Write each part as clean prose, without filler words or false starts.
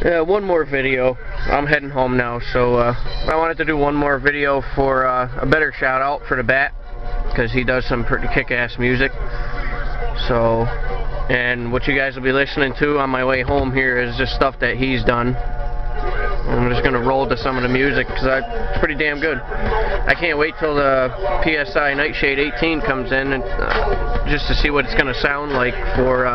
Yeah, one more video. I'm heading home now, so I wanted to do one more video for a better shout out for Thebat, because he does some pretty kick-ass music. So, and what you guys will be listening to on my way home here is just stuff that he's done. I'm just gonna roll to some of the music because it's pretty damn good. I can't wait till the PSI Nightshade 18 comes in, and just to see what it's gonna sound like for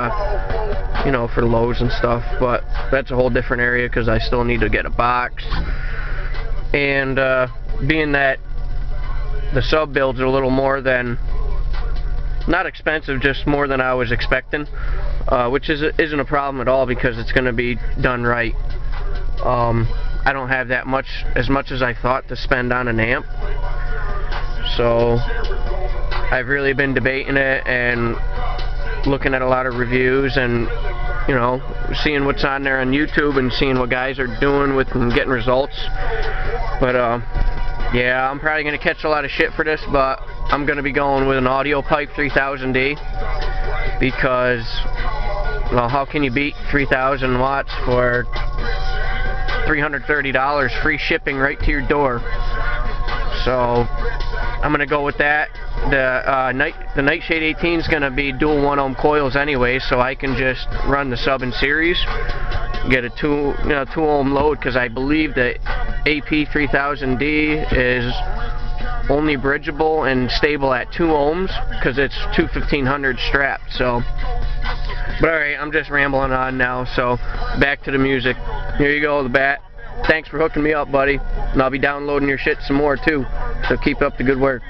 you know, for lows and stuff. But that's a whole different area because I still need to get a box. And being that the sub builds are a little more than, not expensive, just more than I was expecting, which isn't a problem at all because it's gonna be done right. I don't have that much as I thought to spend on an amp, so I've really been debating it and looking at a lot of reviews and, you know, seeing what's on there on YouTube and seeing what guys are doing with and getting results. But yeah, I'm probably gonna catch a lot of shit for this, but I'm gonna be going with an Audio Pipe 3000D because, well, how can you beat 3,000 watts for $330, free shipping right to your door? So I'm gonna go with that. The Nightshade 18 is gonna be dual 1 ohm coils anyway, so I can just run the sub in series, get a 2 ohm load, because I believe that AP 3000D is only bridgeable and stable at 2 ohms because it's 2 1500 strapped. So, but alright, I'm just rambling on now, so back to the music. Here you go, Thebat. Thanks for hooking me up, buddy. And I'll be downloading your shit some more too. So keep up the good work.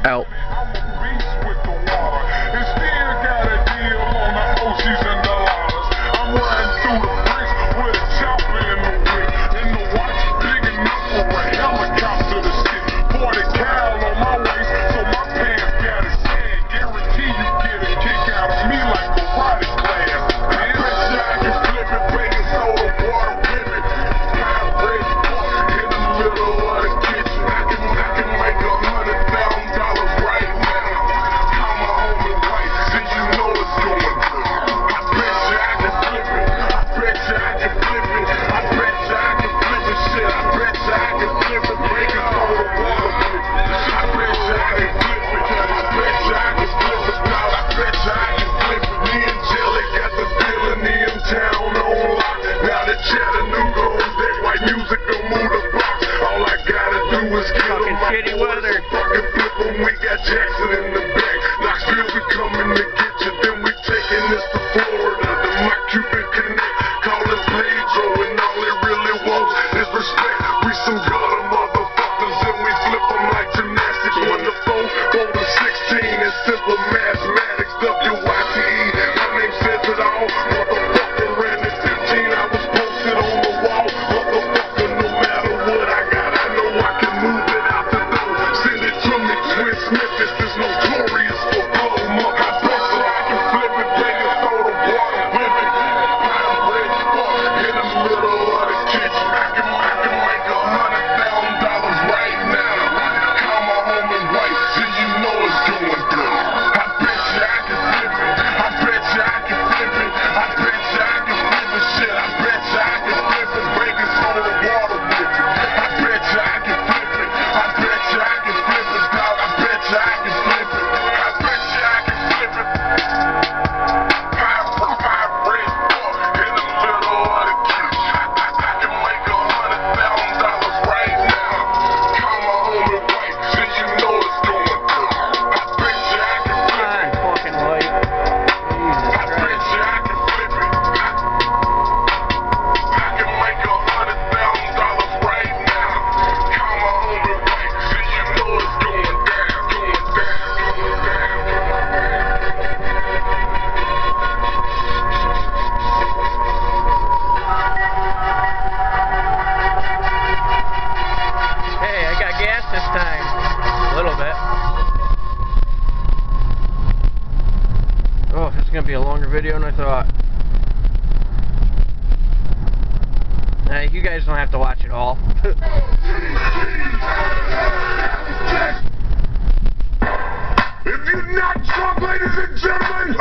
Out. Fucking shitty weather. Fucking flip 'em, we got Jackson in the back. Knoxville, we coming to get you. Then we taking this to Florida. The Mike Cuban Connect, call it Pedro, and all it really wants is respect. We some gutter motherfuckers, and we flip 'em like gymnastics. 1 to 4, 4 to 16, it's simple mathematics. WYTE, my name says it all. Motherfucker ran at 15, I was posted on the wall. Motherfucker, no matter what I got, I know I can move it out the door. Send it to me, Twin Smith, this is notorious for blow. I bet you I can flip it, bring it, throw the water with it. I'm ready for in the middle of the kitchen. I can make $100,000 right now. Call my homie White, till you know it's going through. I bet you I can flip it. I bet you I can flip it. I bet you I can flip it. Shit, I bet you I can flip it. Bring it, throw the water with it. I bet you I can flip it. I bet you I can flip it, dog. I bet you I can flip it. I bet you I can flip it. Five red buck in the middle of the kitchen. I can make $100,000 right now. Call my homie White, till you know it's going through. I bet you I can flip it. Fucking light. I bet you I can flip it. I can make $100,000 right now. Call my homie White, till you know it's going down, going down, going down. Hey, I got gas this time. A little bit. Oh, this is gonna be a longer video than I thought. You guys don't have to watch it all. If you're not drunk, ladies and gentlemen,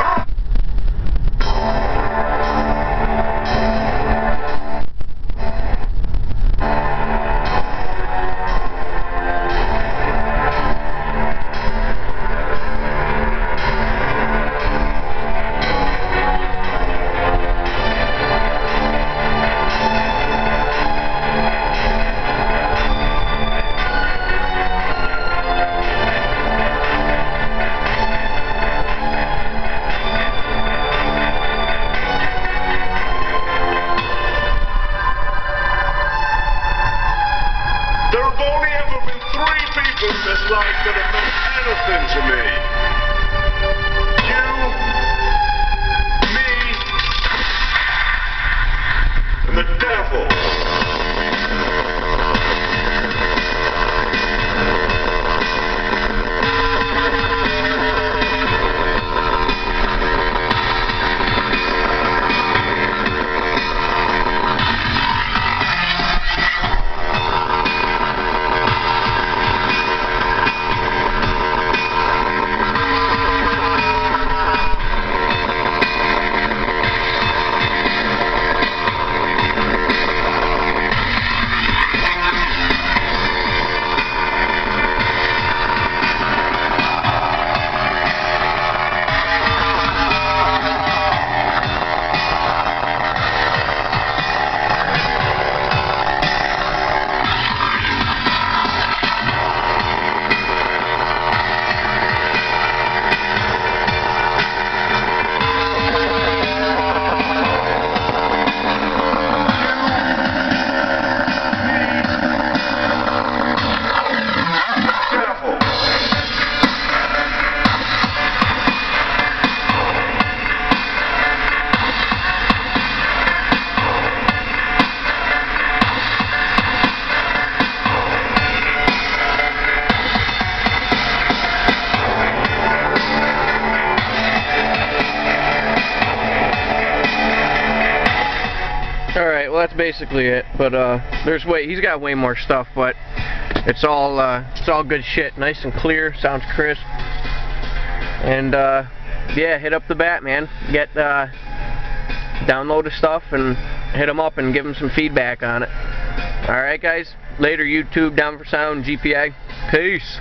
people in this life that have meant anything to me. You, me, and the devil. Alright, well that's basically it, but he's got way more stuff, but it's all good shit, nice and clear, sounds crisp, and yeah, hit up Thebat, man, download the stuff and hit him up and give him some feedback on it. Alright guys, later YouTube, Down for Sound, GPA, peace.